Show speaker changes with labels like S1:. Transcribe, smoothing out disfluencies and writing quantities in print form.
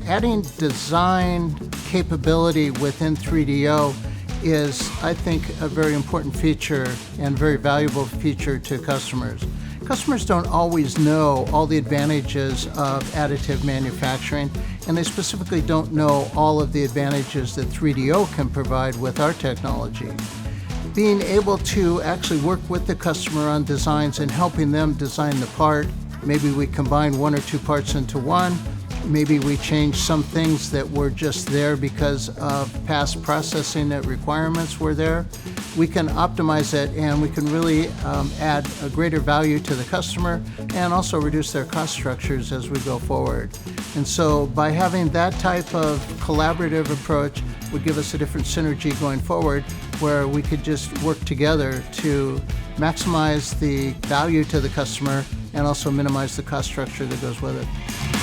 S1: Adding design capability within 3DEO is, I think, a very important feature and very valuable feature to customers. Customers don't always know all the advantages of additive manufacturing, and they specifically don't know all of the advantages that 3DEO can provide with our technology. Being able to actually work with the customer on designs and helping them design the part, maybe we combine one or two parts into one, maybe we change some things that were just there because of past processing that requirements were there. We can optimize it and we can really add a greater value to the customer and also reduce their cost structures as we go forward. And so by having that type of collaborative approach would give us a different synergy going forward where we could just work together to maximize the value to the customer and also minimize the cost structure that goes with it.